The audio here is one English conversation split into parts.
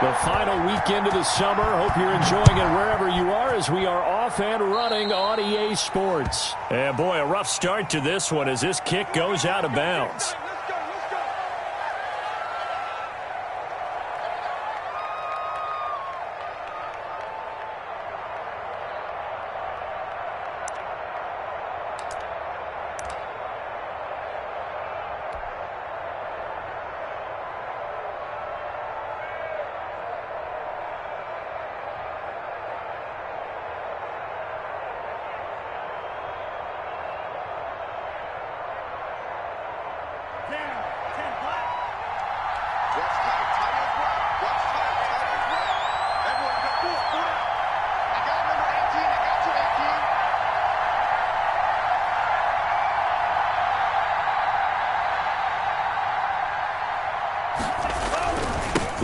The final weekend of the summer. Hope you're enjoying it wherever you are as we are off and running on EA Sports. And boy, a rough start to this one as this kick goes out of bounds.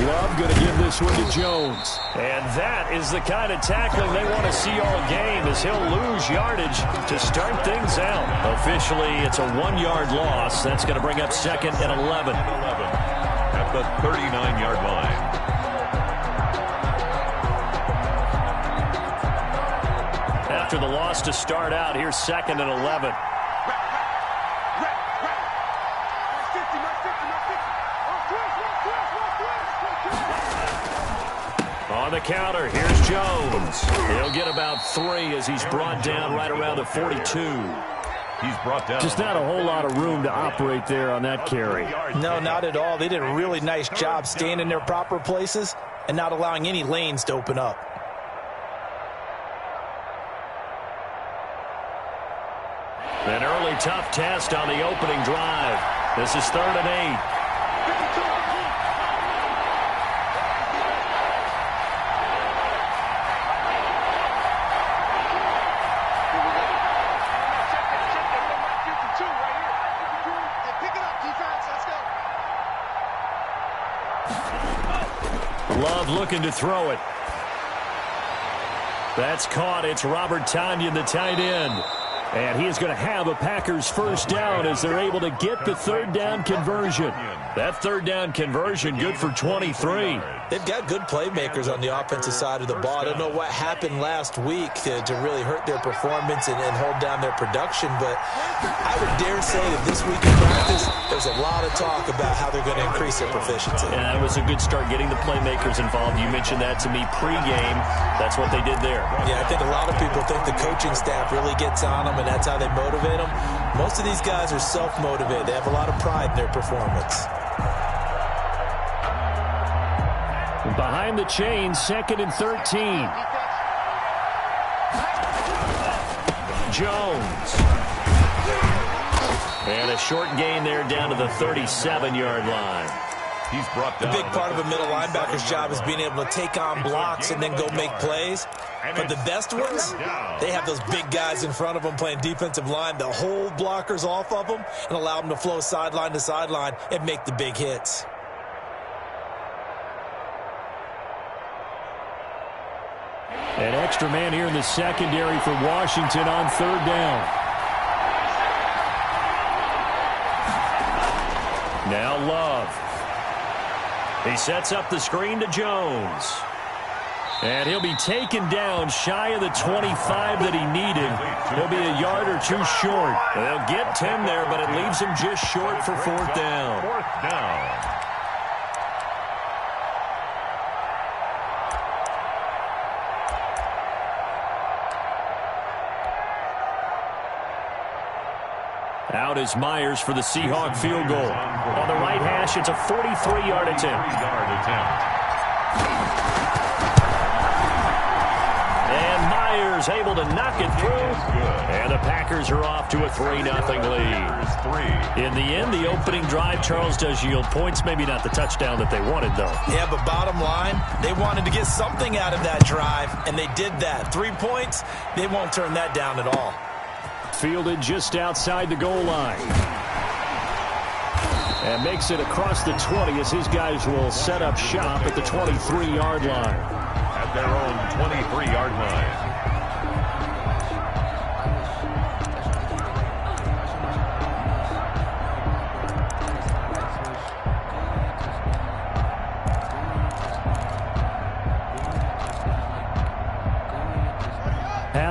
Love going to give this one to Jones. And that is the kind of tackling they want to see all game as he'll lose yardage to start things out. Officially, it's a 1-yard loss. That's going to bring up second and 11. At the 39-yard line. After the loss to start out, here's second and 11. On the counter, here's Jones. He'll get about 3 as he's brought down right around the 42. He's brought down. Just not a whole lot of room to operate there on that carry. No, not at all. They did a really nice job staying in their proper places and not allowing any lanes to open up. An early tough test on the opening drive. This is 3rd and 8. Love looking to throw it. That's caught. It's Robert Tonyan, the tight end. And he is going to have a Packers first down as they're able to get the 3rd down conversion. That 3rd down conversion good for 23. They've got good playmakers on the offensive side of the ball. I don't know what happened last week to really hurt their performance and hold down their production, but I would dare say that this week in practice, there's a lot of talk about how they're going to increase their proficiency. Yeah, it was a good start getting the playmakers involved. You mentioned that to me pregame. That's what they did there. Yeah, I think a lot of people think the coaching staff really gets on them, and that's how they motivate them. Most of these guys are self-motivated. They have a lot of pride in their performance. Behind the chain, 2nd and 13. Jones. And a short gain there down to the 37-yard line. He's brought down. A big part of a middle linebacker's job is being able to take on blocks and then go make plays. But the best ones, they have those big guys in front of them playing defensive line that hold blockers off of them and allow them to flow sideline to sideline and make the big hits. An extra man here in the secondary for Washington on 3rd down. Now Love. He sets up the screen to Jones. And he'll be taken down shy of the 25 that he needed. He'll be a yard or 2 short. They'll get 10 there, but it leaves him just short for 4th down. 4th down. Out is Myers for the Seahawk field goal. On the right hash, it's a 43-yard attempt. And Myers able to knock it through. And the Packers are off to a 3-0 lead. In the end, the opening drive, Charles, does yield points. Maybe not the touchdown that they wanted, though. Yeah, but bottom line, they wanted to get something out of that drive, and they did that. 3 points, they won't turn that down at all. Fielded just outside the goal line. And makes it across the 20 as his guys will set up shop at the 23-yard line. At their own 23-yard line.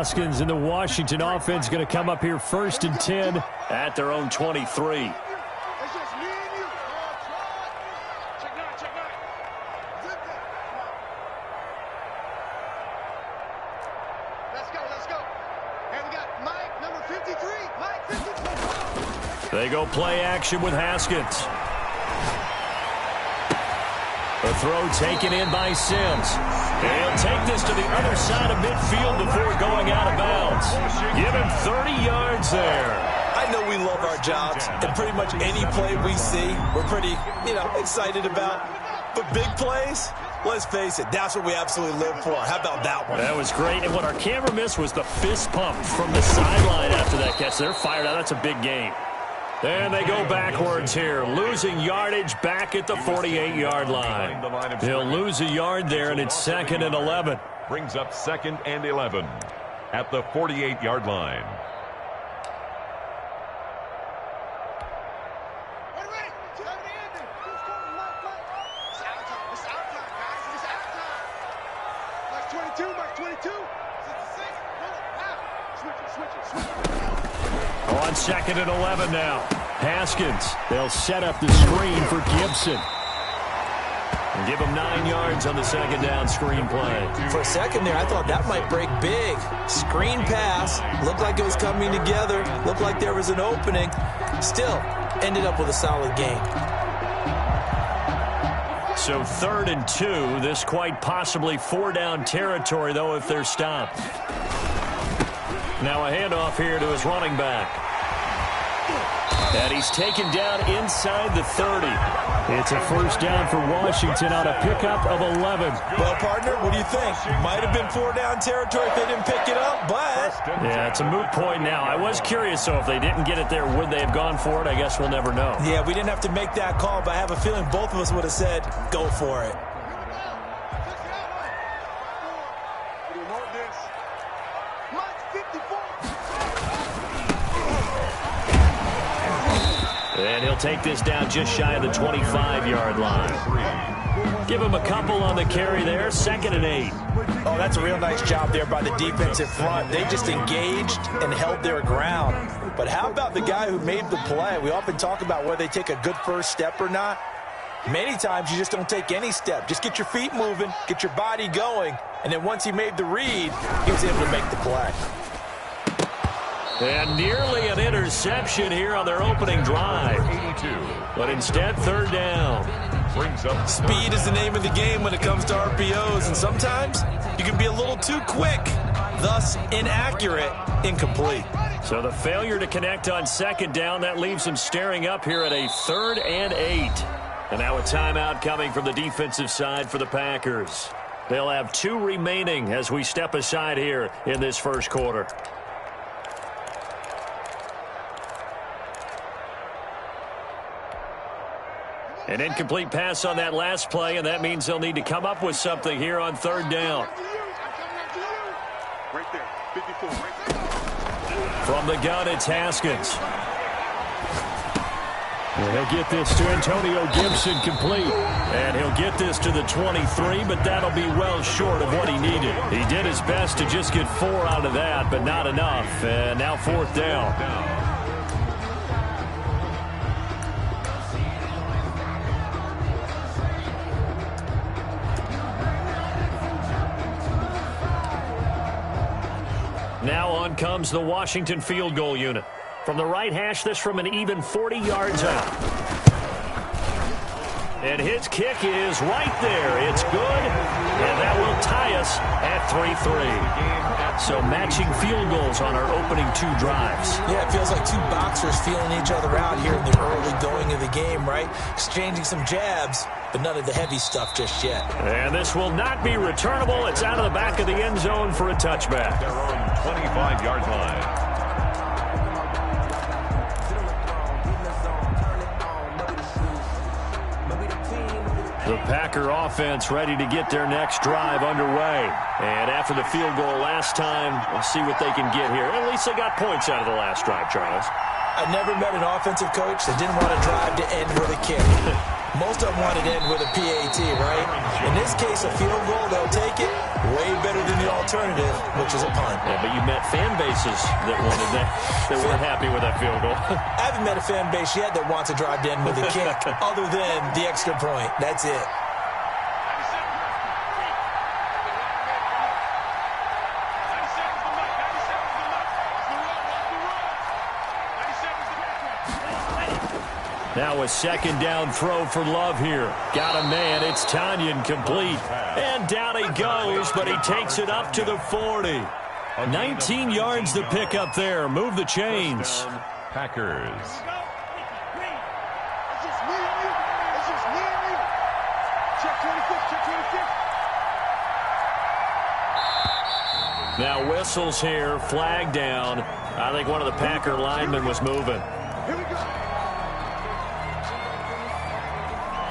Haskins and the Washington offense going to come up here 1st and 10 at their own 23. They go play action with Haskins. The throw taken in by Sims. He'll take this to the other side of midfield before going out of bounds. Give him 30 yards there. I know we love our jobs, and pretty much any play we see, we're pretty, excited about. But big plays, let's face it, that's what we absolutely live for. How about that one? That was great, and what our camera missed was the fist pump from the sideline after that catch. They're fired out. That's a big game. And they go backwards here, losing yardage back at the 48-yard line. He'll lose a yard there, and it's 2nd and 11. Brings up 2nd and 11 at the 48-yard line. On 2nd and 11 now. Haskins, they'll set up the screen for Gibson. And give him 9 yards on the 2nd down screen play. For a second there, I thought that might break big. Screen pass, looked like it was coming together, looked like there was an opening. Still, ended up with a solid gain. So 3rd and 2, this quite possibly 4-down territory, though, if they're stopped. Now a handoff here to his running back. And he's taken down inside the 30. It's a 1st down for Washington on a pickup of 11. Well, partner, what do you think? Might have been 4-down territory if they didn't pick it up, but... Yeah, it's a moot point now. I was curious, so if they didn't get it there, would they have gone for it? I guess we'll never know. Yeah, we didn't have to make that call, but I have a feeling both of us would have said, go for it. And he'll take this down just shy of the 25-yard line. Give him a couple on the carry there, 2nd and 8. Oh, that's a real nice job there by the defensive front. They just engaged and held their ground. But how about the guy who made the play? We often talk about whether they take a good first step or not. Many times you just don't take any step. Just get your feet moving, get your body going, and then once he made the read, he was able to make the play. And nearly an interception here on their opening drive. But instead, 3rd down. Speed is the name of the game when it comes to RPOs, and sometimes you can be a little too quick, thus inaccurate, incomplete. So the failure to connect on 2nd down, that leaves them staring up here at a 3rd and 8. And now a timeout coming from the defensive side for the Packers. They'll have 2 remaining as we step aside here in this 1st quarter. An incomplete pass on that last play, and that means they'll need to come up with something here on 3rd down. From the gun, it's Haskins. And he'll get this to Antonio Gibson complete. And he'll get this to the 23, but that'll be well short of what he needed. He did his best to just get 4 out of that, but not enough. And now 4th down. Now on comes the Washington field goal unit. From the right hash, this from an even 40 yards out. And his kick is right there. It's good, and that will tie us at 3-3. So matching field goals on our opening 2 drives. Yeah, it feels like 2 boxers feeling each other out here in the early going of the game, right? Exchanging some jabs, but none of the heavy stuff just yet. And this will not be returnable. It's out of the back of the end zone for a touchback. Their own 25-yard line. The Packer offense ready to get their next drive underway. And after the field goal last time, we'll see what they can get here. At least they got points out of the last drive, Charles. I never met an offensive coach that didn't want to drive to end with a kick. Most of them wanted to end with a PAT, right? In this case, a field goal, they'll take it way better than the alternative, which is a punt. Yeah, but you met fan bases that wanted that, that weren't happy with that field goal. I haven't met a fan base yet that wants to drive to end with a kick other than the extra point. That's it. Now a second down throw for Love here. Got a man. It's Tanyan complete. And down he goes, but he takes it up to the 40. 19 yards to pick up there. Move the chains. Packers. Now whistles here. Flag down. I think one of the Packer linemen was moving.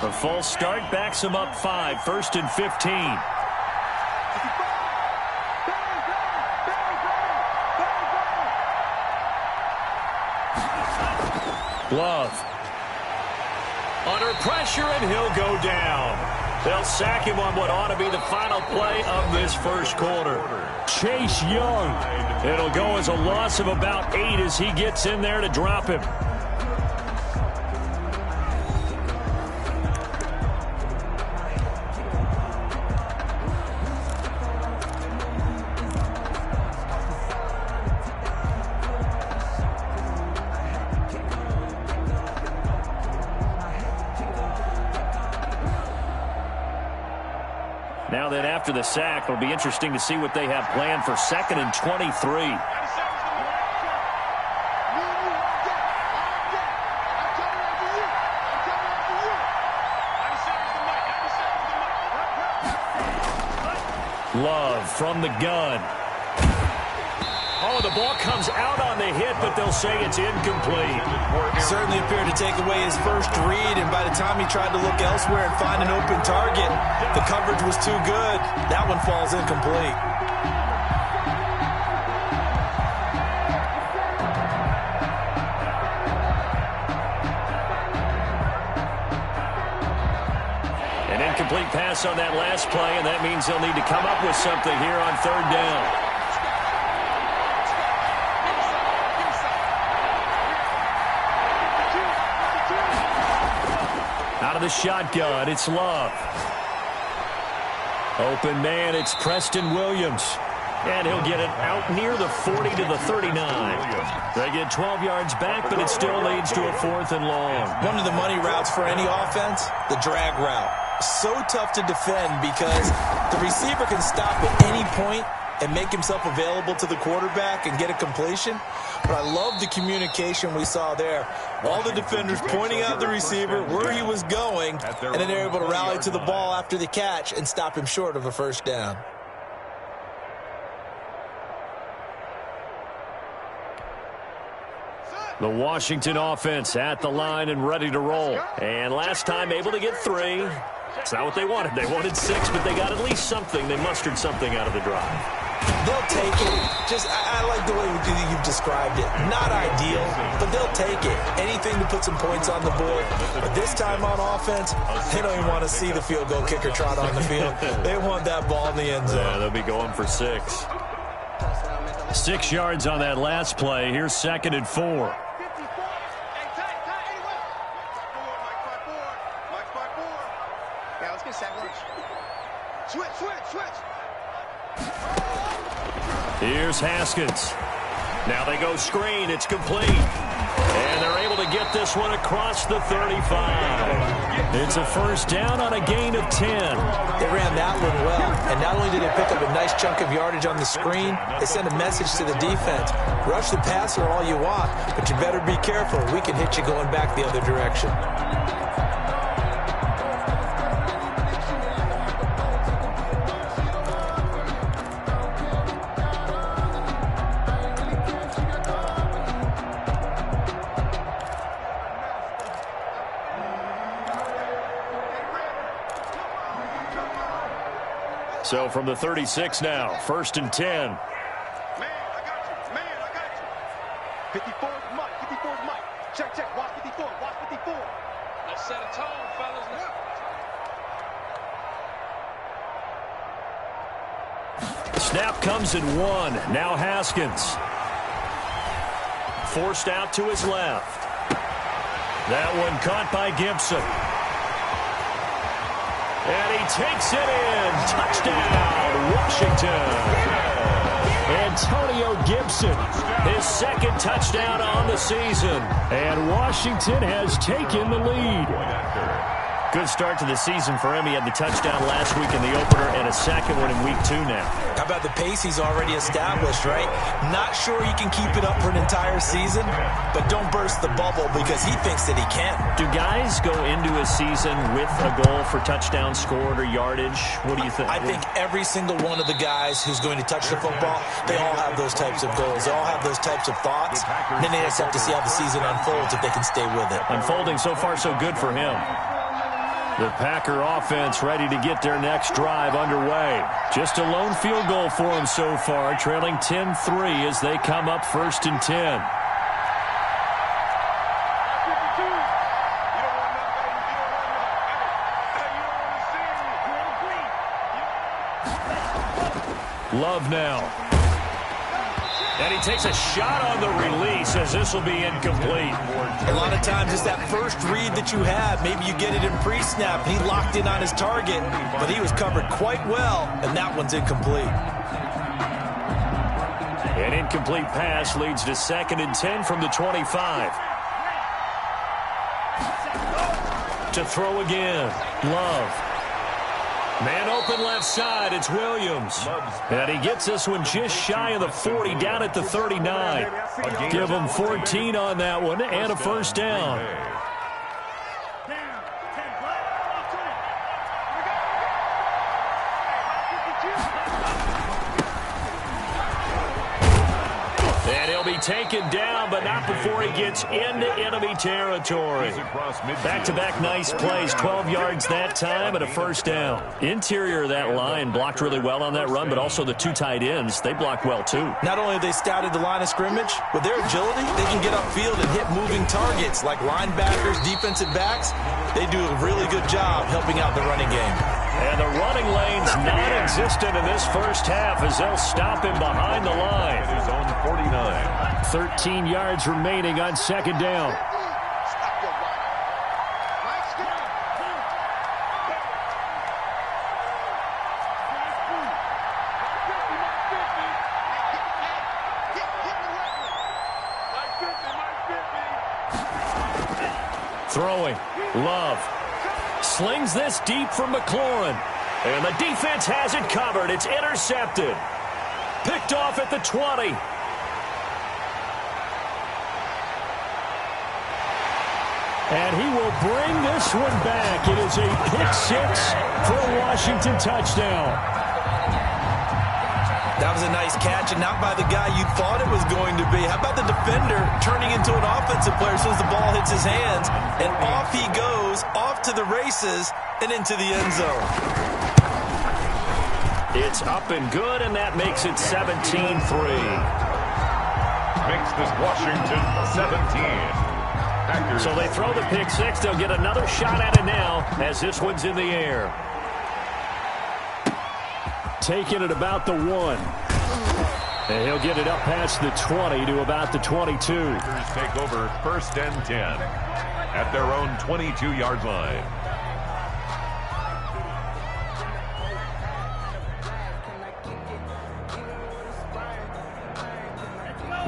The false start backs him up 5. 1st and 15. Love. Under pressure, and he'll go down. They'll sack him on what ought to be the final play of this first quarter. Chase Young. It'll go as a loss of about 8 as he gets in there to drop him. Now that after the sack, it'll be interesting to see what they have planned for 2nd and 23. Love from the gun. Oh, the ball comes out on the hit, but they'll say it's incomplete. Certainly appeared to take away his first read, and by the time he tried to look elsewhere and find an open target, the coverage was too good. That one falls incomplete. An incomplete pass on that last play, and that means they'll need to come up with something here on 3rd down. Out of the shotgun, it's Love. Open man, it's Preston Williams. And he'll get it out near the 40 to the 39. They get 12 yards back, but it still leads to a 4th and long. One of the money routes for any offense, the drag route. So tough to defend because the receiver can stop at any point and make himself available to the quarterback and get a completion. But I love the communication we saw there. All the defenders pointing out the receiver where he was going, and then they're able to rally to the ball after the catch and stop him short of a 1st down. The Washington offense at the line and ready to roll. And last time able to get 3. It's not what they wanted. They wanted 6, but they got at least something. They mustered something out of the drive. They'll take it. I like the way you've described it. Not ideal, but they'll take it. Anything to put some points on the board. But this time on offense, they don't even want to see the field goal kicker trot on the field. They want that ball in the end zone. Yeah, they'll be going for 6. 6 yards on that last play. Here's 2nd and 4. Here's Haskins. Now they go screen. It's complete. And they're able to get this one across the 35. It's a 1st down on a gain of 10. They ran that one well. And not only did they pick up a nice chunk of yardage on the screen, they sent a message to the defense. Rush the passer all you want, but you better be careful. We can hit you going back the other direction. So from the 36 now, 1st and 10. Man, I got you. 54's Mike. 54's Mike. Check, check. Watch 54. Watch 54. Let's set a tone, fellas. Snap comes in one. Now Haskins. Forced out to his left. That one caught by Gibson. And he takes it in. Touchdown, Washington. Antonio Gibson, his second touchdown on the season. And Washington has taken the lead. Good start to the season for him. He had the touchdown last week in the opener and a second one in week 2 now. How about the pace he's already established, right? Not sure he can keep it up for an entire season, but don't burst the bubble because he thinks that he can. Do guys go into a season with a goal for touchdown scored or yardage? What do you think? I think every single one of the guys who's going to touch the football, they all have those types of goals. They all have those types of thoughts. And then they just have to see how the season unfolds if they can stay with it. Unfolding so far so good for him. The Packer offense ready to get their next drive underway. Just a lone field goal for them so far, trailing 10-3 as they come up 1st and 10. Love now. And he takes a shot on the release as this will be incomplete. A lot of times it's that first read that you have. Maybe you get it in pre-snap. He locked in on his target, but he was covered quite well, and that one's incomplete. An incomplete pass leads to 2nd and 10 from the 25. To throw again. Love. Man open left side, it's Williams. And he gets this one just shy of the 40, down at the 39. Give him 14 on that one and a first down. And he'll be taken down, but not before he gets into enemy territory. Back-to-back nice plays, 12 yards that time and a first down. Interior of that line blocked really well on that run, but also the 2 tight ends, they blocked well too. Not only have they scouted the line of scrimmage, with their agility, they can get upfield and hit moving targets like linebackers, defensive backs. They do a really good job helping out the running game. And the running lane's non-existent in this first half as they'll stop him behind the line. His own 49. 13 yards remaining on 2nd down. Throwing. Love. Slings this deep from McLaurin. And the defense has it covered. It's intercepted. Picked off at the 20. And he will bring this one back. It is a pick 6 for a Washington touchdown. That was a nice catch, and not by the guy you thought it was going to be. How about the defender turning into an offensive player as soon as the ball hits his hands? And off he goes, off to the races, and into the end zone. It's up and good, and that makes it 17-3. Makes this Washington 17. Packers. So they throw the pick 6. They'll get another shot at it now as this one's in the air. Taking it about the 1. And he'll get it up past the 20 to about the 22. Packers take over 1st and 10 at their own 22-yard line.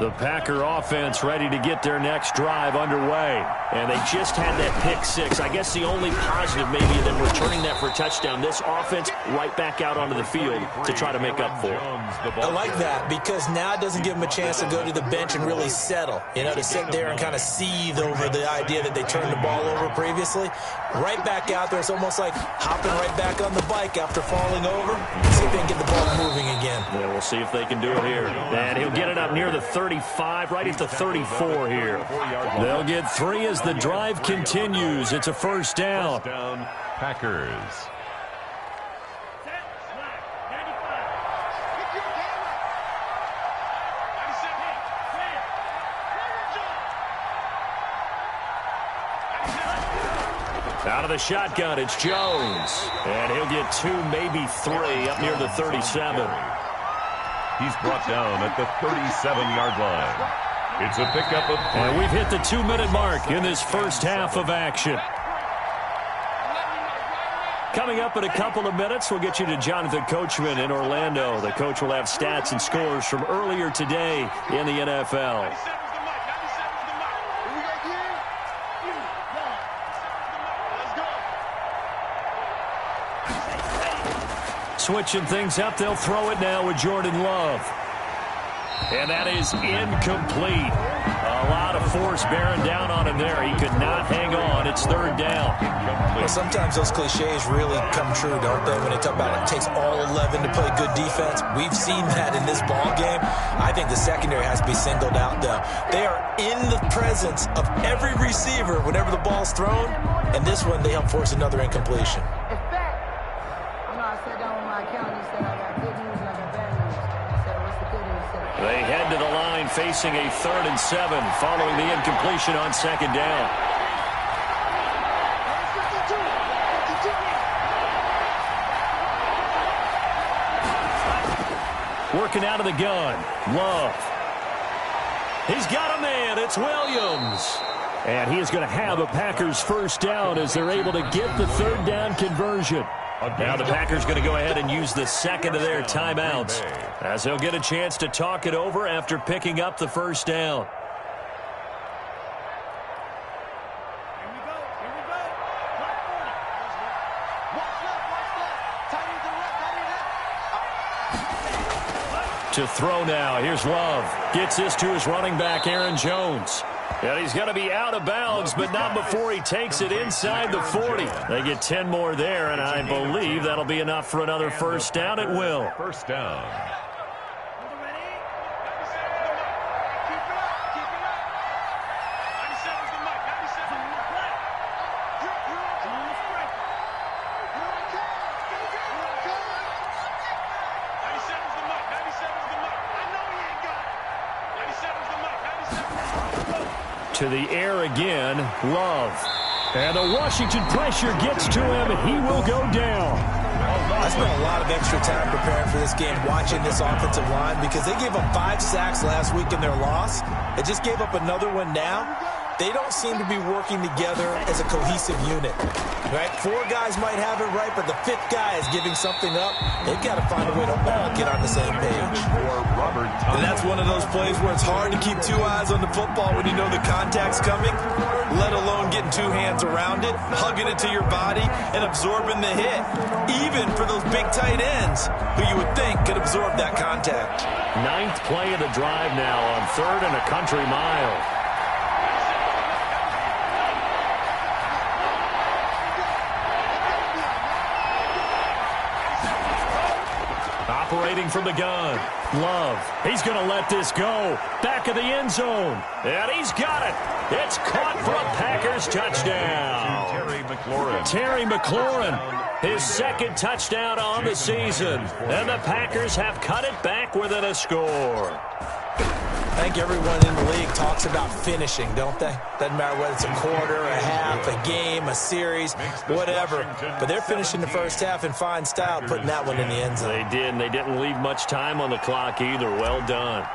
The Packer offense ready to get their next drive underway. And they just had that pick 6. I guess the only positive maybe in them returning that for a touchdown. This offense right back out onto the field to try to make up for it. I like that because now it doesn't give them a chance to go to the bench and really settle. You know, to sit there and kind of seethe over the idea that they turned the ball over previously. Right back out there. It's almost like hopping right back on the bike after falling over. See if they can get the ball moving again. Yeah, we'll see if they can do it here. And he'll get it up near the 35, right at the 34 here. They'll get 3 as the drive continues. It's a first down. First down, Packers. Out of the shotgun, it's Jones. And he'll get 2, maybe 3 up near the 37. He's brought down at the 37-yard line. It's a pickup of 3. And we've hit the 2-minute mark in this first half of action. Coming up in a couple of minutes, we'll get you to Jonathan Coachman in Orlando. The coach will have stats and scores from earlier today in the NFL. Switching things up, they'll throw it now with Jordan Love. And that is incomplete. A lot of force bearing down on him there. He could not hang on. It's 3rd down. Well, sometimes those cliches really come true, don't they? When they talk about it takes all 11 to play good defense. We've seen that in this ball game. I think the secondary has to be singled out, though. They are in the presence of every receiver whenever the ball's thrown. And this one, they help force another incompletion. They head to the line facing a 3rd and 7 following the incompletion on 2nd down. Working out of the gun. Love. He's got a man. It's Williams. And he is going to have a Packers first down as they're able to get the 3rd down conversion. Now the Packers going to go ahead and use the second of their timeouts as they'll get a chance to talk it over after picking up the first down. To throw now. Here's Love. Gets this to his running back, Aaron Jones. And he's going to be out of bounds, but not before he takes it inside the 40. They get 10 more there, and I believe that'll be enough for another first down at will. First down. To the air again, Love. And the Washington pressure gets to him, and he will go down. I spent a lot of extra time preparing for this game, watching this offensive line, because they gave up 5 sacks last week in their loss. They just gave up another one now. They don't seem to be working together as a cohesive unit. Right? 4 guys might have it right, but the 5th guy is giving something up. They've got to find a way to all get on the same page. And that's one of those plays where it's hard to keep 2 eyes on the football when you know the contact's coming, let alone getting 2 hands around it, hugging it to your body, and absorbing the hit. Even for those big tight ends who you would think could absorb that contact. 9th play of the drive now on 3rd and a country mile. Operating from the gun. Love. He's going to let this go. Back of the end zone. And he's got it. It's caught for a Packers touchdown. Terry McLaurin. His 2nd touchdown on the season. And the Packers have cut it back within a score. I think everyone in the league talks about finishing, don't they? Doesn't matter whether it's a quarter, a half, a game, a series, whatever. But they're finishing the first half in fine style, putting that one in the end zone. They did, and they didn't leave much time on the clock either. Well done.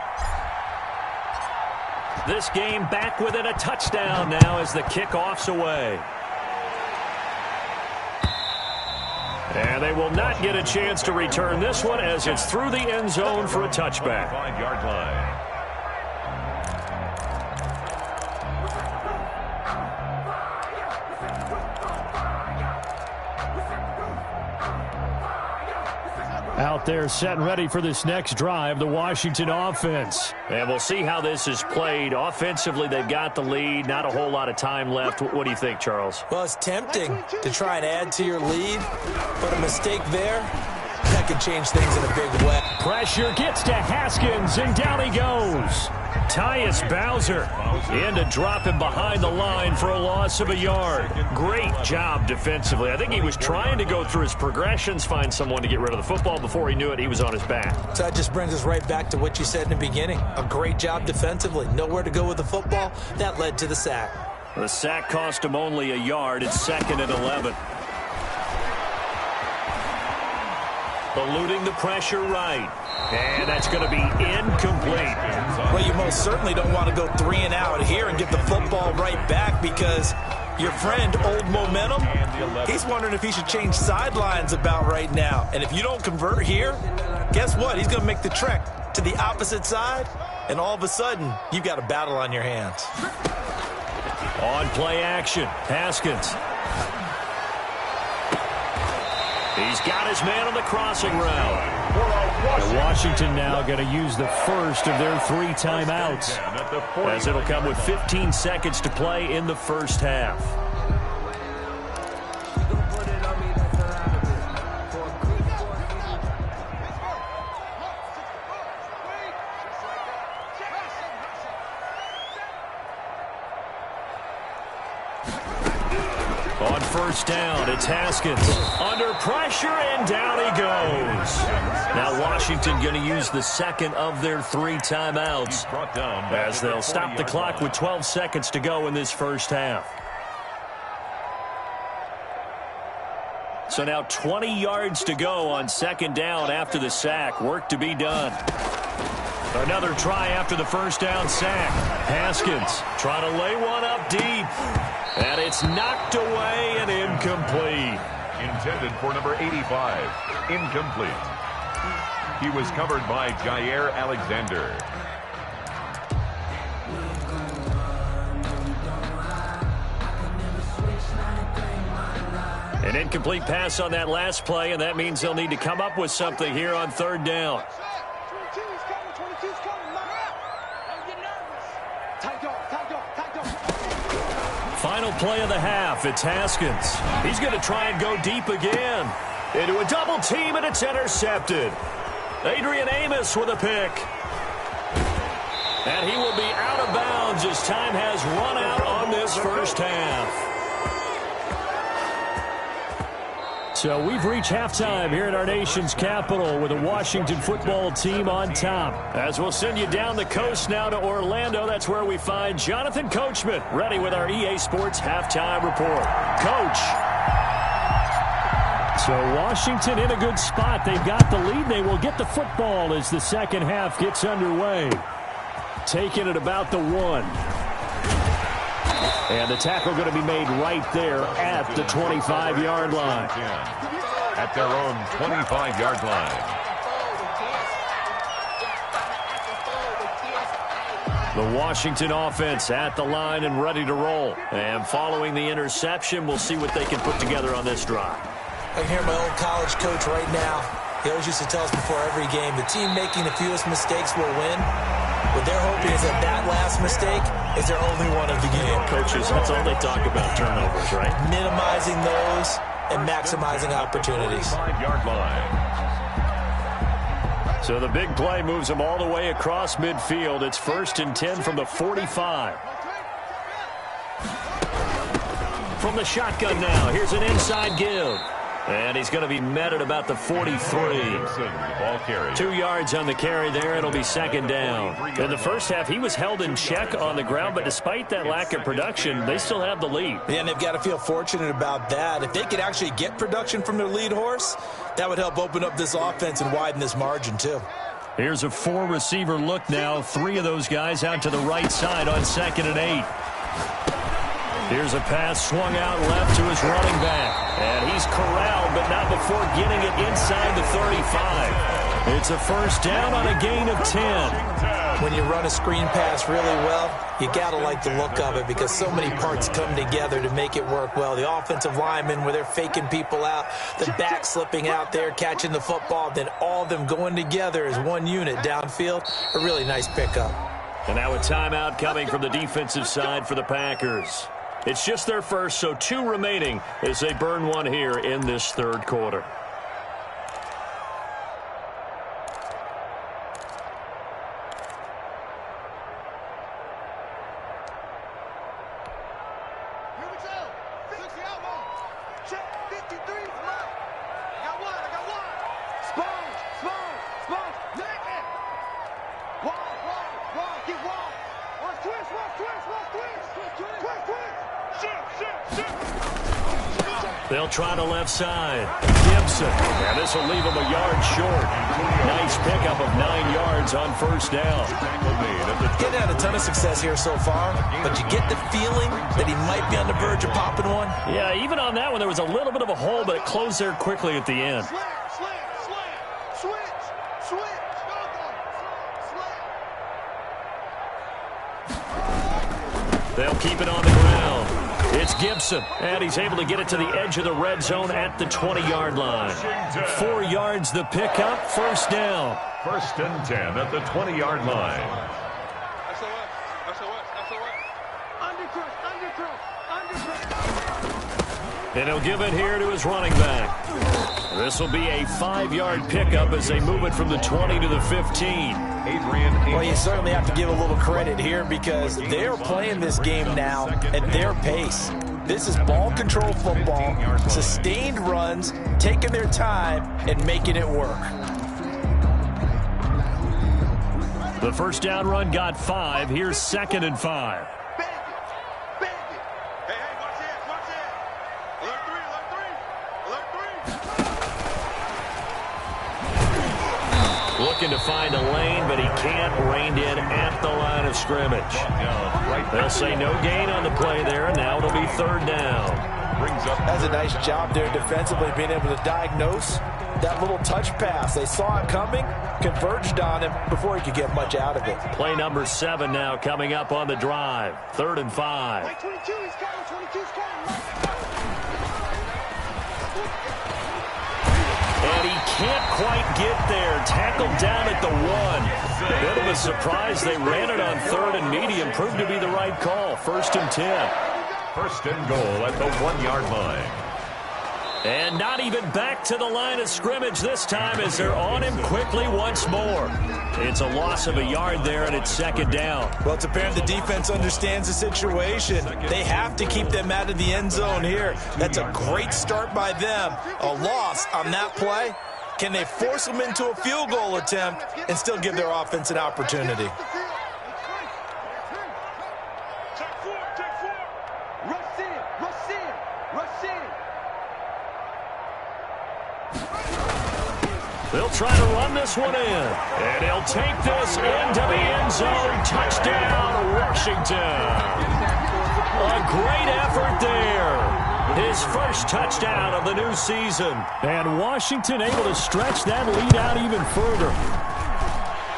This game back within a touchdown now as the kickoff's away. And they will not get a chance to return this one as it's through the end zone for a touchback. 5-yard line. Out there set and ready for this next drive, the Washington offense. And we'll see how this is played. Offensively, they've got the lead. Not a whole lot of time left. What do you think, Charles? Well, it's tempting to try and add to your lead, but a mistake there, that could change things in a big way. Pressure gets to Haskins, and down he goes. Tyus Bowser in to drop him behind the line for a loss of a yard. Great job defensively. I think he was trying to go through his progressions, find someone to get rid of the football. Before he knew it, he was on his back. So that just brings us right back to what you said in the beginning. A great job defensively. Nowhere to go with the football. That led to the sack. The sack cost him only a yard. It's 2nd and 11. Eluding the pressure right. And that's going to be incomplete. Well, you most certainly don't want to go 3 and out here and get the football right back, because your friend, Old Momentum, he's wondering if he should change sidelines about right now. And if you don't convert here, guess what? He's going to make the trek to the opposite side, and all of a sudden, you've got a battle on your hands. On play action, Haskins. He's got his man on the crossing route. And Washington now going to use the first of their 3 timeouts, as it'll come with 15 seconds to play in the first half. On first down, it's Haskins. Under pressure, and down he goes. Now Washington going to use the second of their 3 timeouts, as they'll stop the clock with 12 seconds to go in this first half. So now 20 yards to go on 2nd down after the sack. Work to be done. Another try after the first down sack. Haskins trying to lay one up deep. And it's knocked away and incomplete. Intended for number 85. Incomplete. He was covered by Jair Alexander. An incomplete pass on that last play, and that means they'll need to come up with something here on 3rd down. Final play of the half. It's Haskins. He's going to try and go deep again. Into a double team, and it's intercepted. Adrian Amos with a pick. And he will be out of bounds as time has run out on this first half. So we've reached halftime here in our nation's capital with the Washington football team on top. As we'll send you down the coast now to Orlando, that's where we find Jonathan Coachman ready with our EA Sports halftime report. Coach. So Washington in a good spot. They've got the lead. They will get the football as the second half gets underway. Taking it about the 1. And the tackle going to be made right there at the 25-yard line. At their own 25-yard line. The Washington offense at the line and ready to roll. And following the interception, we'll see what they can put together on this drive. I can hear my old college coach right now. He always used to tell us before every game, the team making the fewest mistakes will win. What they're hoping is that last mistake is their only one of the game. Coaches, that's all they talk about, turnovers, right? Minimizing those and maximizing opportunities. 5-yard line. So the big play moves them all the way across midfield. It's 1st and 10 from the 45. From the shotgun now, here's an inside give. And he's going to be met at about the 43. 2 yards on the carry there. It'll be 2nd down. In the first half, he was held in check on the ground, but despite that lack of production, they still have the lead. Yeah, and they've got to feel fortunate about that. If they could actually get production from their lead horse, that would help open up this offense and widen this margin, too. Here's a 4-receiver look now. 3 of those guys out to the right side on 2nd and 8. Here's a pass swung out left to his running back. And he's corralled, but not before getting it inside the 35. It's a first down on a gain of 10. When you run a screen pass really well, you got to like the look of it because so many parts come together to make it work well. The offensive linemen, where they're faking people out, the back slipping out there, catching the football, then all of them going together as one unit downfield. A really nice pickup. And now a timeout coming from the defensive side for the Packers. It's just their first, so 2 remaining as they burn one here in this 3rd quarter. Here we go. 60 out long. Check 53. Come on. I got one. Sponge. Naked. Wall. Get wall. Watch twist. Twist. They'll try the left side. Gibson. And this will leave him a yard short. Nice pickup of 9 yards on first down. Getting had a ton of success here so far, but you get the feeling that he might be on the verge of popping one. Yeah, even on that one, there was a little bit of a hole, but it closed there quickly at the end. They'll keep it on the ground. It's Gibson, and he's able to get it to the edge of the red zone at the 20-yard line. 4 yards the pickup, first down. 1st and 10 at the 20-yard line. And he'll give it here to his running back. This will be a 5-yard pickup as they move it from the 20 to the 15. Well, you certainly have to give a little credit here because they're playing this game now at their pace. This is ball control football, sustained runs, taking their time, and making it work. The first down run got 5. Here's 2nd and 5. Looking to find a lane, but he can't. Reined in at the line of scrimmage. They'll say no gain on the play there, and now it'll be 3rd down. That's a nice job there defensively, being able to diagnose that little touch pass. They saw it coming, converged on him before he could get much out of it. Play number 7 now coming up on the drive. 3rd and 5. And he can't quite get there. Tackled down at the 1. Bit of a surprise. They ran it on 3rd and medium. Proved to be the right call. 1st and 10. 1st and goal at the 1-yard line. And not even back to the line of scrimmage this time as they're on him quickly once more. It's a loss of a yard there, and it's 2nd down. Well, it's apparent the defense understands the situation. They have to keep them out of the end zone here. That's a great start by them. A loss on that play. Can they force them into a field goal attempt and still give their offense an opportunity? They'll try to run this one in. And he'll take this into the end zone. Touchdown, Washington. A great effort there. His first touchdown of the new season. And Washington able to stretch that lead out even further.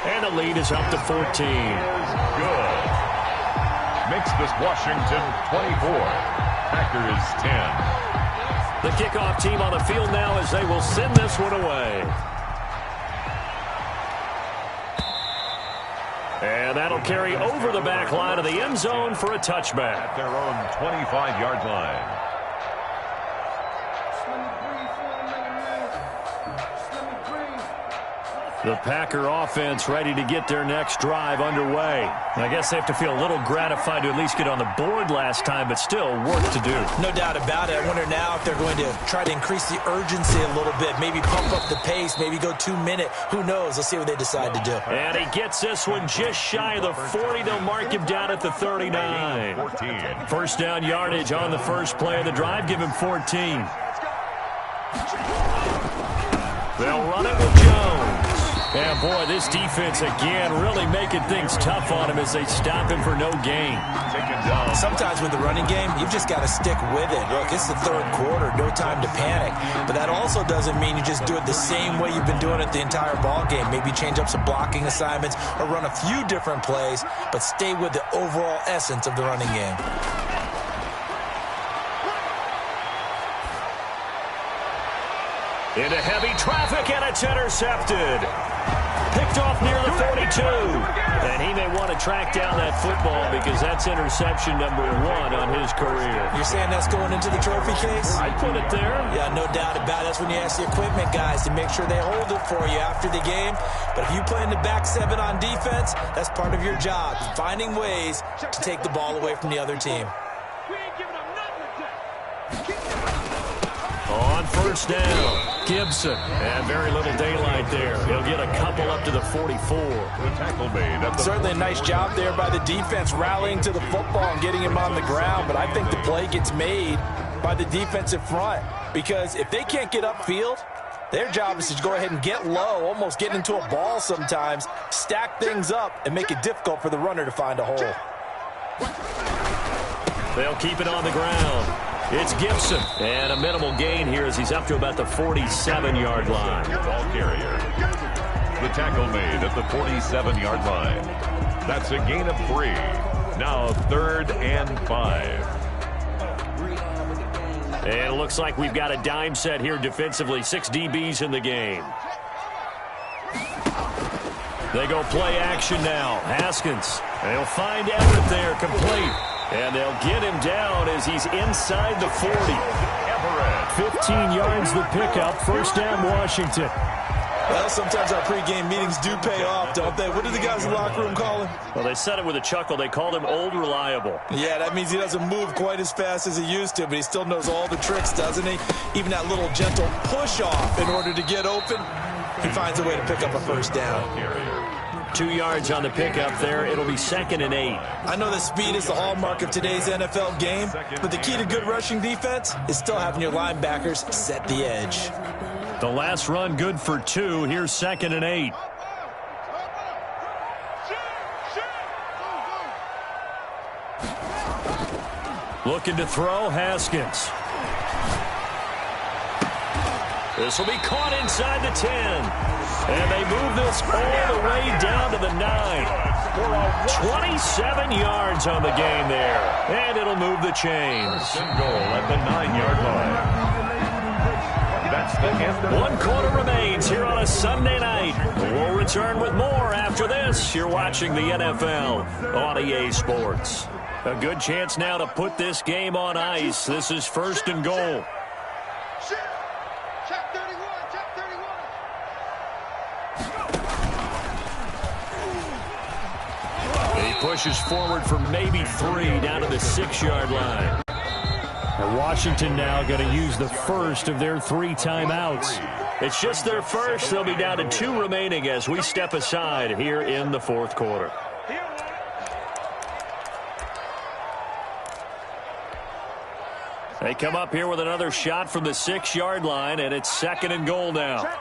And the lead is up to 14. Good. Makes this Washington 24. Packers 10. The kickoff team on the field now as they will send this one away. And that'll carry over the back line of the end zone for a touchback. At their own 25-yard line. The Packer offense ready to get their next drive underway. I guess they have to feel a little gratified to at least get on the board last time, but still work to do. No doubt about it. I wonder now if they're going to try to increase the urgency a little bit, maybe pump up the pace, maybe go 2-minute. Who knows? Let's see what they decide to do. And he gets this one just shy of the 40. They'll mark him down at the 39. 14. First down yardage on the first play of the drive. Give him 14. They'll run it with Jones. And, boy, this defense, again, really making things tough on him as they stop him for no gain. Sometimes with the running game, you've just got to stick with it. Look, it's the 3rd quarter, no time to panic. But that also doesn't mean you just do it the same way you've been doing it the entire ball game. Maybe change up some blocking assignments or run a few different plays, but stay with the overall essence of the running game. Into heavy traffic, and it's intercepted. Picked off near the 42. And he may want to track down that football because that's interception number 1 on his career. You're saying that's going into the trophy case? I'd put it there. Yeah, no doubt about it. That's when you ask the equipment guys to make sure they hold it for you after the game. But if you play in the back 7 on defense, that's part of your job, finding ways to take the ball away from the other team. On first down, Gibson. And very little daylight there. He'll get a couple up to the 44. The tackle made at the Certainly a nice job there by the defense rallying to the football and getting him on the ground. But I think the play gets made by the defensive front. because if they can't get upfield, their job is to go ahead and get low, almost get into a ball sometimes, stack things up, and make it difficult for the runner to find a hole. They'll keep it on the ground. It's Gibson. And a minimal gain here as he's up to about the 47-yard line. Ball carrier. The tackle made at the 47-yard line. That's a gain of 3. Now 3rd and 5. And it looks like we've got a dime set here defensively. 6 DBs in the game. They go play action now. Haskins. They'll find Everett there, complete. And they'll get him down as he's inside the 40. Everett. 15 yards the pickup. First down, Washington. Well, sometimes our pregame meetings do pay off, don't they? What do the guys in the locker room call him? Well, they said it with a chuckle. They called him Old Reliable. Yeah, that means he doesn't move quite as fast as he used to, but he still knows all the tricks, doesn't he? Even that little gentle push-off in order to get open, he finds a way to pick up a first down. 2 yards on the pickup there. It'll be 2nd and 8. I know that speed is the hallmark of today's NFL game, but the key to good rushing defense is still having your linebackers set the edge. The last run good for 2. Here's 2nd and 8. Looking to throw, Haskins. This will be caught inside the 10. And they move this all the way down to the 9. 27 yards on the game there. And it'll move the chains. Goal at the 9-yard line. That's the end. 1 quarter remains here on a Sunday night. We'll return with more after this. You're watching the NFL on EA Sports. A good chance now to put this game on ice. This is 1st and goal. Check 31, check 31. He pushes forward for maybe 3 down to the 6-yard line. And Washington now going to use the first of their 3 timeouts. It's just their first. They'll be down to 2 remaining as we step aside here in the 4th quarter. They come up here with another shot from the 6-yard line, and it's 2nd and goal now. Check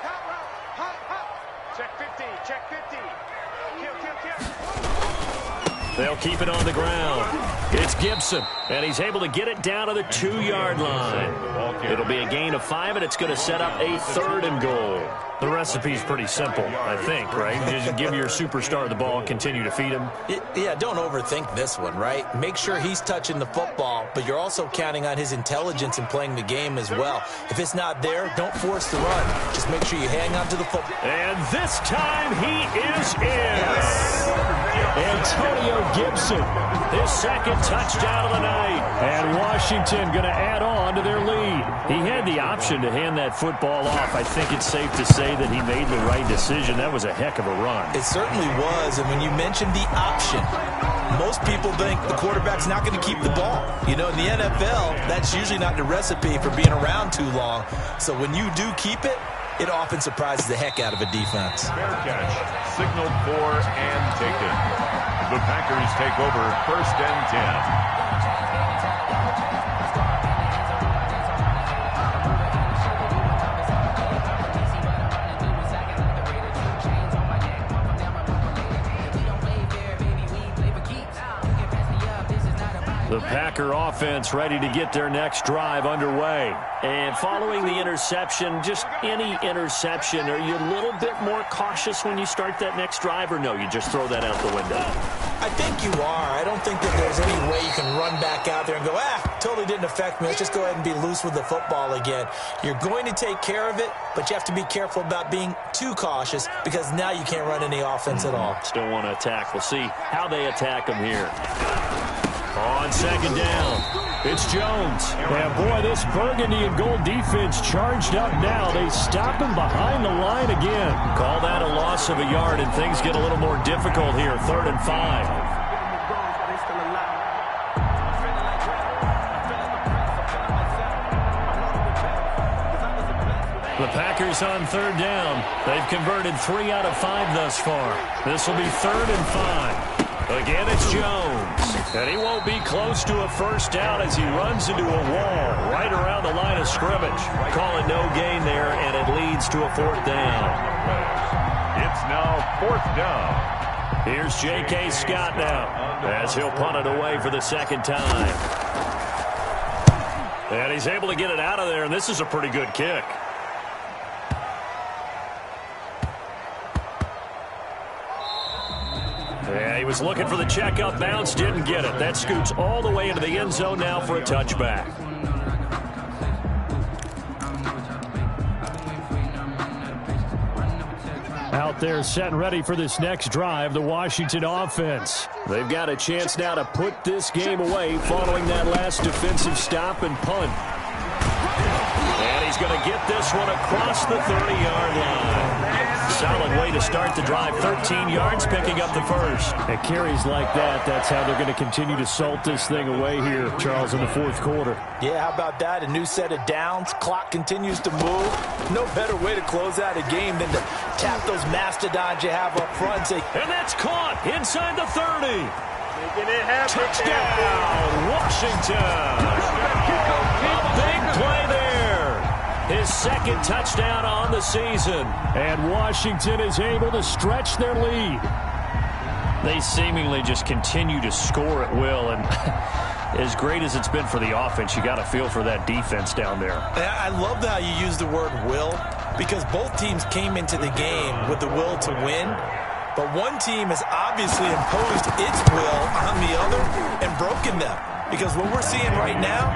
hot route. Hot, hot. Check 50, check 50. Kill. They'll keep it on the ground. It's Gibson, and he's able to get it down to the 2-yard line. It'll be a gain of 5, and it's going to set up a 3rd and goal. The recipe's pretty simple, I think, right? You just give your superstar the ball and continue to feed him. Yeah, don't overthink this one, right? Make sure he's touching the football, but you're also counting on his intelligence in playing the game as well. If it's not there, don't force the run. Just make sure you hang on to the football. And this time he is in. Antonio Gibson, his 2nd touchdown of the night. And Washington going to add on to their lead. He had the option to hand that football off. I think it's safe to say that he made the right decision. That was a heck of a run. It certainly was, and when you mentioned the option, most people think the quarterback's not going to keep the ball. You know, in the NFL, that's usually not the recipe for being around too long. So when you do keep it, it often surprises the heck out of a defense. Fair catch, signaled for and taken. The Packers take over 1st and 10. The Packer offense ready to get their next drive underway. And following the interception, just any interception, are you a little bit more cautious when you start that next drive, or no, you just throw that out the window? I think you are. I don't think that there's any way you can run back out there and go, totally didn't affect me. Let's just go ahead and be loose with the football again. You're going to take care of it, but you have to be careful about being too cautious because now you can't run any offense at all. Still want to attack. We'll see how they attack them here. On 2nd down, it's Jones. And boy, this burgundy and gold defense charged up now. They stop him behind the line again. Call that a loss of a yard, and things get a little more difficult here. 3rd and 5. The Packers on 3rd down. They've converted 3 out of 5 thus far. This will be 3rd and 5. Again, it's Jones. And he won't be close to a first down as he runs into a wall right around the line of scrimmage. Call it no gain there, and it leads to a fourth down. It's now fourth down. Here's J.K. Scott now as he'll punt it away for the second time. And he's able to get it out of there, and this is a pretty good kick. Yeah, he was looking for the check-up bounce, didn't get it. That scoots all the way into the end zone now for a touchback. Out there set and ready for this next drive, the Washington offense. They've got a chance now to put this game away following that last defensive stop and punt. And he's going to get this one across the 30-yard line. Solid way to start the drive. 13 yards, picking up the first. At carries like that, that's how they're going to continue to salt this thing away here, Charles, in the fourth quarter. Yeah, how about that? A new set of downs. Clock continues to move. No better way to close out a game than to tap those mastodons you have up front. And say, and that's caught inside the 30. Making it happen. Touchdown, Washington. A big play there. His second touchdown on the season. And Washington is able to stretch their lead. They seemingly just continue to score at will. And as great as it's been for the offense, you got to feel for that defense down there. I love how you use the word will, because both teams came into the game with the will to win. But one team has obviously imposed its will on the other and broken them. Because what we're seeing right now,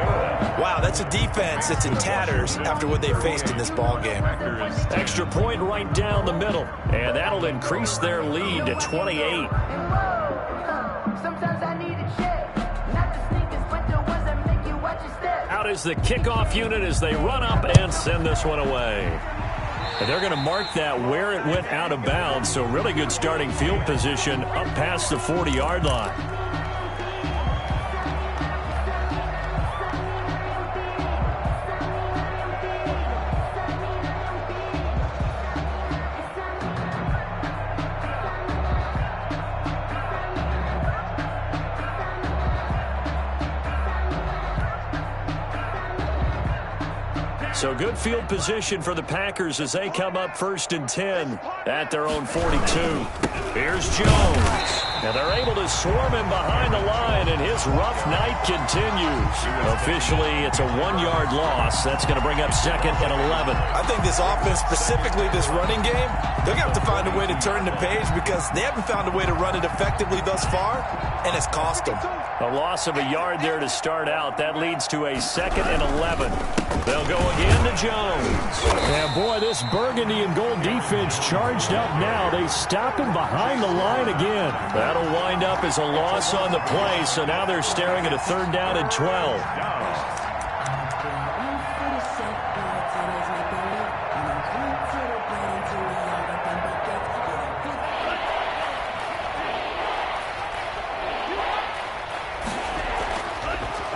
wow, that's a defense that's in tatters after what they faced in this ball game. Extra point right down the middle, and that'll increase their lead to 28. Out is the kickoff unit as they run up and send this one away. And they're going to mark that where it went out of bounds, so really good starting field position up past the 40-yard line. So good field position for the Packers as they come up 1st and 10 at their own 42. Here's Jones. And they're able to swarm him behind the line, and his rough night continues. Officially, it's a 1-yard loss. That's going to bring up 2nd and 11. I think this offense, specifically this running game, they're going to have to find a way to turn the page because they haven't found a way to run it effectively thus far, and it's cost them. A loss of a yard there to start out. That leads to a 2nd and 11. They'll go again to Jones. And boy, this burgundy and gold defense charged up now. They stop him behind the line again. That'll wind up as a loss on the play, so now they're staring at a 3rd down and 12.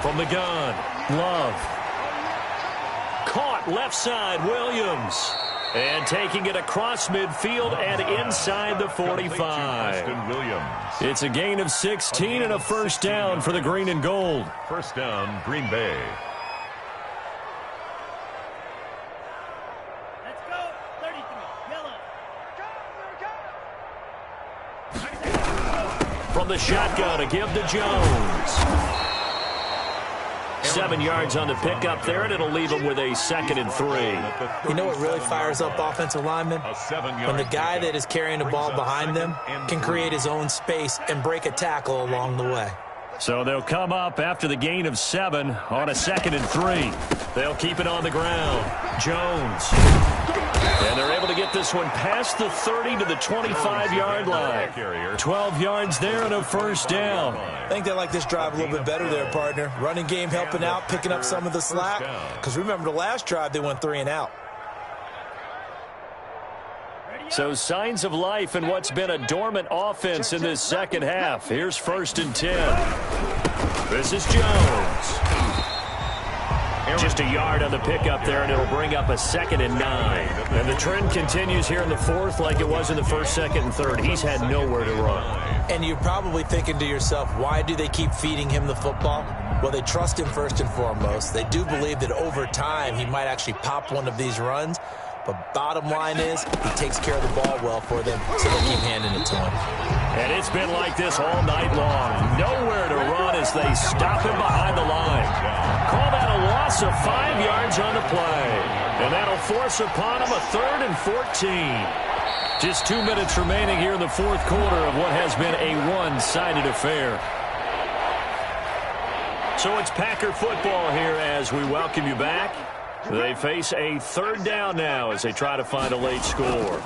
From the gun, Love. Caught left side, Williams. And taking it across midfield and inside the 45. It's a gain of 16 and a first down for the green and gold. First down, Green Bay. Let's go. 33. Yellow. From the shotgun, a give to Jones. 7 yards on the pickup there, and it'll leave him with a 2nd and 3. You know what really fires up offensive linemen? When the guy that is carrying the ball behind them can create his own space and break a tackle along the way. So they'll come up after the gain of 7 on a 2nd and 3. They'll keep it on the ground. Jones. And they're able to get this one past the 30 to the 25-yard line. 12 yards there and a first down. I think they like this drive a little bit better there, partner. Running game helping out, picking up some of the slack. Because remember, the last drive, they went 3 and out. So signs of life in what's been a dormant offense in this second half. Here's 1st and 10. This is Jones. Just a yard on the pickup there, and it'll bring up a 2nd and 9. And the trend continues here in the 4th like it was in the 1st, 2nd, and 3rd. He's had nowhere to run. And you're probably thinking to yourself, why do they keep feeding him the football? Well, they trust him first and foremost. They do believe that over time he might actually pop one of these runs. But bottom line is, he takes care of the ball well for them, so they keep handing it to him. And it's been like this all night long. Nowhere to run as they stop him behind the line. Call that a loss of 5 yards on the play. And that'll force upon him a 3rd and 14. Just 2 minutes remaining here in the fourth quarter of what has been a one-sided affair. So it's Packer football here as we welcome you back. They face a 3rd down now as they try to find a late score.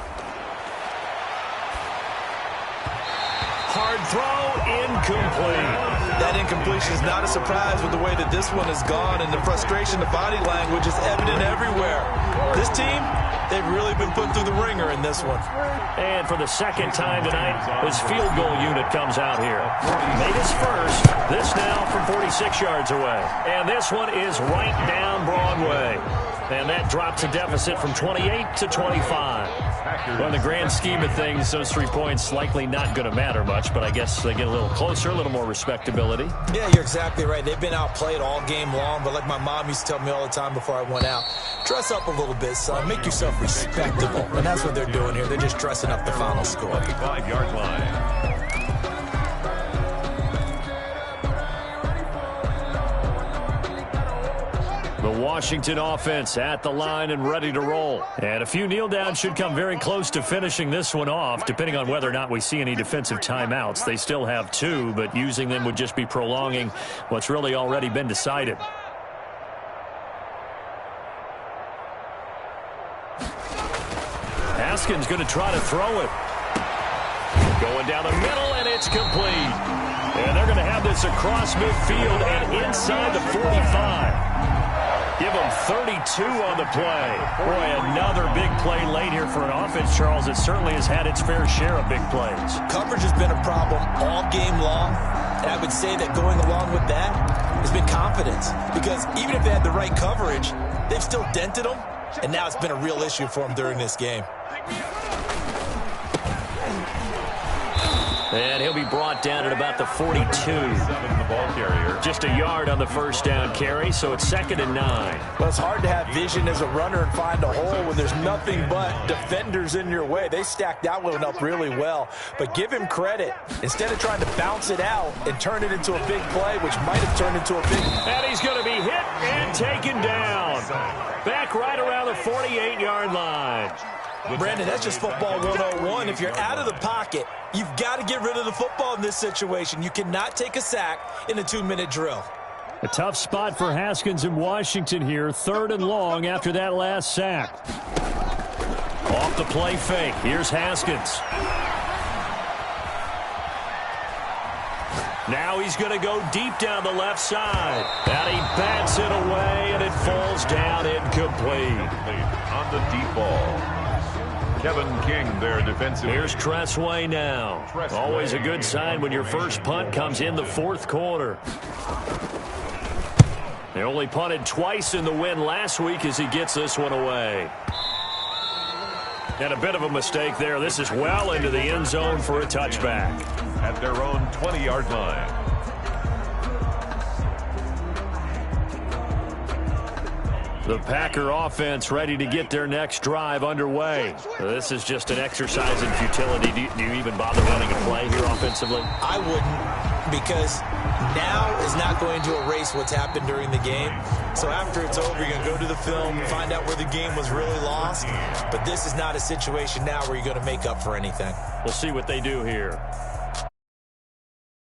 Hard throw, incomplete. That incompletion is not a surprise with the way that this one has gone, and the frustration, the body language is evident everywhere. This team, they've really been put through the ringer in this one. And for the second time tonight, his field goal unit comes out here. Made his first. This now from 46 yards away. And this one is right down Broadway. And that drops a deficit from 28 to 25. Well, in the grand scheme of things, those 3 points likely not going to matter much, but I guess they get a little closer, a little more respectability. Yeah, you're exactly right. They've been outplayed all game long, but like my mom used to tell me all the time before I went out, dress up a little bit, son. Make yourself respectable. And that's what they're doing here. They're just dressing up the final score. 5-yard line. The Washington offense at the line and ready to roll. And a few kneel downs should come very close to finishing this one off, depending on whether or not we see any defensive timeouts. They still have 2, but using them would just be prolonging what's really already been decided. Haskins going to try to throw it. Going down the middle, and it's complete. And they're going to have this across midfield and inside the 45. Give them 32 on the play. Boy, another big play late here for an offense, Charles. It certainly has had its fair share of big plays. Coverage has been a problem all game long, and I would say that going along with that has been confidence. Because even if they had the right coverage, they've still dented them, and now it's been a real issue for them during this game. And he'll be brought down at about the 42. The ball carrier. Just a yard on the first down carry, so it's 2nd and 9. Well, it's hard to have vision as a runner and find a hole when there's nothing but defenders in your way. They stacked that one up really well. But give him credit. Instead of trying to bounce it out and turn it into a big play, which might have turned into a big... And he's going to be hit and taken down. Back right around the 48-yard line. Brandon, that's just football 101. If you're out of the pocket, you've got to get rid of the football in this situation. You cannot take a sack in a 2-minute drill. A tough spot for Haskins in Washington here. 3rd and long after that last sack. Off the play fake. Here's Haskins. Now he's going to go deep down the left side. And he bats it away, and it falls down incomplete. On the deep ball. Kevin King, their defensive. Here's Tressway now. Always a good sign when your first punt comes in the fourth quarter. They only punted twice in the win last week as he gets this one away. And a bit of a mistake there. This is well into the end zone for a touchback. At their own 20-yard line. The Packer offense ready to get their next drive underway. This is just an exercise in futility. Do you even bother running a play here offensively? I wouldn't, because now is not going to erase what's happened during the game. So after it's over, you're going to go to the film, find out where the game was really lost. But this is not a situation now where you're going to make up for anything. We'll see what they do here.